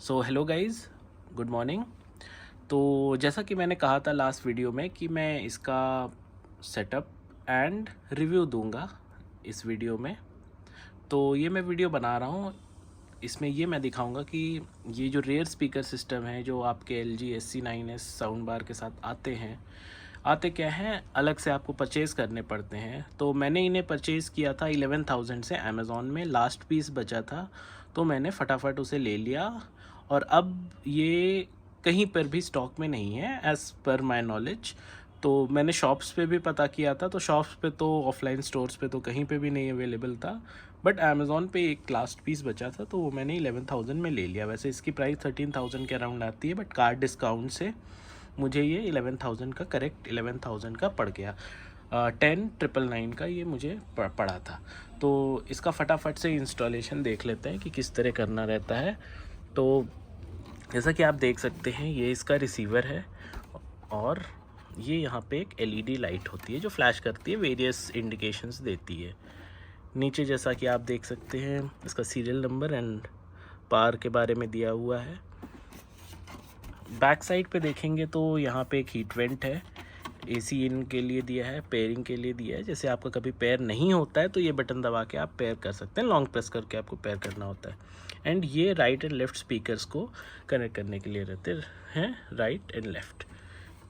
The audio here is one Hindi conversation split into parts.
So hello guys, good morning. तो जैसा कि मैंने कहा था लास्ट वीडियो में कि मैं इसका सेटअप एंड रिव्यू दूंगा इस वीडियो में। तो ये मैं वीडियो बना रहा हूँ, इसमें ये मैं दिखाऊंगा कि ये जो रेयर स्पीकर सिस्टम है जो आपके LG SC9S साउंड बार के साथ आते क्या हैं, अलग से आपको परचेज़ करने पड़ते हैं। तो मैंने इन्हें परचेज़ किया था 11,000 से अमेज़ॉन में। लास्ट पीस बचा था तो मैंने फटाफट उसे ले लिया और अब ये कहीं पर भी स्टॉक में नहीं है एज़ पर माय नॉलेज। तो मैंने शॉप्स पे भी पता किया था, तो शॉप्स पे तो ऑफलाइन स्टोर्स पे तो कहीं पे भी नहीं अवेलेबल था, बट अमेज़ॉन पे एक लास्ट पीस बचा था तो वो मैंने 11,000 में ले लिया। वैसे इसकी प्राइस 13,000 के अराउंड आती है, बट कार्ड डिस्काउंट से मुझे ये 11,000 का, करेक्ट 11,000 का पड़ गया। 10,999 का ये मुझे पड़ा था। तो इसका फटाफट से इंस्टॉलेशन देख लेते हैं कि किस तरह करना रहता है। तो जैसा कि आप देख सकते हैं, ये इसका रिसीवर है और ये यहाँ पे एक LED लाइट होती है जो फ्लैश करती है, वेरियस इंडिकेशंस देती है। नीचे जैसा कि आप देख सकते हैं इसका सीरियल नंबर एंड पावर के बारे में दिया हुआ है। बैक साइड पे देखेंगे तो यहाँ पे एक हीट वेंट है, AC इन के लिए दिया है, पेयरिंग के लिए दिया है। जैसे आपका कभी पेयर नहीं होता है तो ये बटन दबा के आप पेयर कर सकते हैं, लॉन्ग प्रेस करके आपको पेयर करना होता है। एंड ये राइट एंड लेफ़्ट स्पीकर्स को कनेक्ट करने के लिए रहते हैं, राइट एंड लेफ़्ट,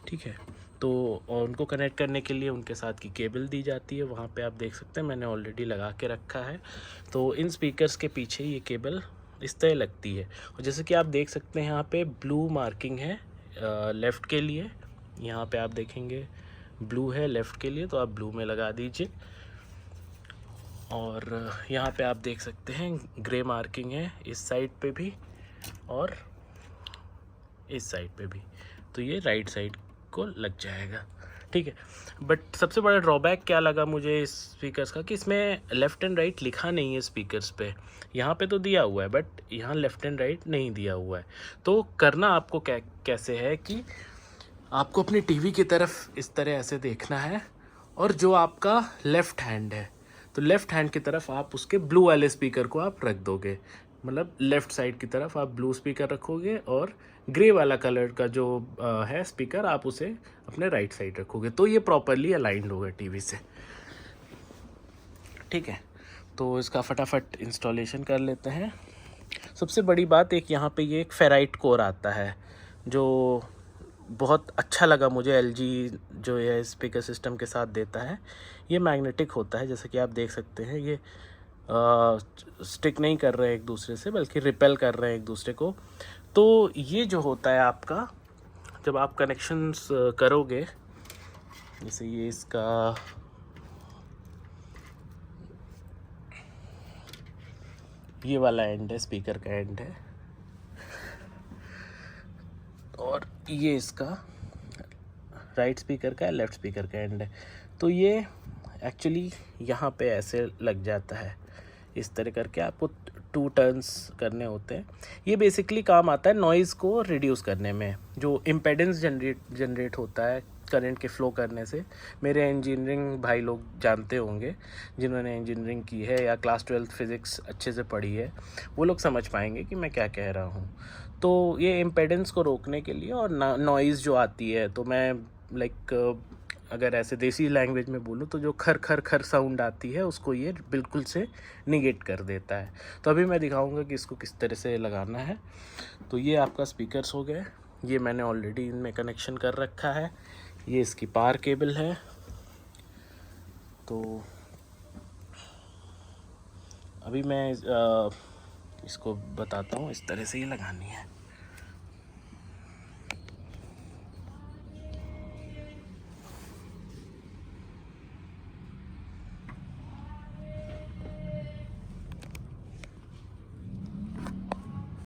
ठीक है। तो और उनको कनेक्ट करने के लिए उनके साथ की केबल दी जाती है, वहाँ पे आप देख सकते हैं मैंने ऑलरेडी लगा के रखा है। तो इन स्पीकर्स के पीछे ये केबल इस तरह लगती है और जैसे कि आप देख सकते हैं यहाँ पे ब्लू मार्किंग है लेफ़्ट के लिए। यहाँ पे आप देखेंगे ब्लू है लेफ़्ट के लिए, तो आप ब्लू में लगा दीजिए। और यहाँ पे आप देख सकते हैं ग्रे मार्किंग है इस साइड पे भी और इस साइड पे भी, तो ये राइट साइड को लग जाएगा, ठीक है। बट सबसे बड़ा ड्रॉबैक क्या लगा मुझे इस स्पीकर्स का कि इसमें लेफ़्ट एंड राइट लिखा नहीं है स्पीकर्स पे। यहाँ पे तो दिया हुआ है बट यहाँ लेफ़्ट एंड राइट नहीं दिया हुआ है। तो करना आपको कैसे है कि आपको अपनी टीवी की तरफ इस तरह ऐसे देखना है और जो आपका लेफ़्ट हैंड है तो लेफ़्ट हैंड की तरफ आप उसके ब्लू वाले स्पीकर को आप रख दोगे, मतलब लेफ़्ट साइड की तरफ आप ब्लू स्पीकर रखोगे और ग्रे वाला कलर का जो है स्पीकर आप उसे अपने राइट साइड रखोगे, तो ये प्रॉपरली अलाइंड होगा टीवी से, ठीक है। तो इसका फटाफट इंस्टॉलेशन कर लेते हैं। सबसे बड़ी बात, एक यहाँ पे ये एक फेराइट कोर आता है जो बहुत अच्छा लगा मुझे, LG जो ये स्पीकर सिस्टम के साथ देता है। ये मैग्नेटिक होता है, जैसे कि आप देख सकते हैं ये स्टिक नहीं कर रहे हैं एक दूसरे से बल्कि रिपेल कर रहे हैं एक दूसरे को। तो ये जो होता है आपका, जब आप कनेक्शंस करोगे, जैसे ये इसका ये वाला एंड है, स्पीकर का एंड है और ये इसका राइट स्पीकर का है, लेफ़्ट स्पीकर का एंड है। तो ये एक्चुअली यहाँ पे ऐसे लग जाता है, इस तरह करके आपको 2 टर्न्स करने होते हैं। ये बेसिकली काम आता है नॉइज़ को रिड्यूस करने में, जो इम्पेडेंस जनरेट होता है करंट के फ़्लो करने से। मेरे इंजीनियरिंग भाई लोग जानते होंगे, जिन्होंने इंजीनियरिंग की है या क्लास 12 फिज़िक्स अच्छे से पढ़ी है, वो लोग समझ पाएंगे कि मैं क्या कह रहा हूँ। तो ये इम्पेडेंस को रोकने के लिए और नॉइज़ जो आती है, तो मैं अगर ऐसे देसी लैंग्वेज में बोलूँ तो जो खर खर खर साउंड आती है उसको ये बिल्कुल से निगेट कर देता है। तो अभी मैं दिखाऊंगा कि इसको किस तरह से लगाना है। तो ये आपका स्पीकर्स हो गए, ये मैंने ऑलरेडी इनमें कनेक्शन कर रखा है। ये इसकी पावर केबल है। तो अभी मैं इसको बताता हूँ, इस तरह से ये लगानी है।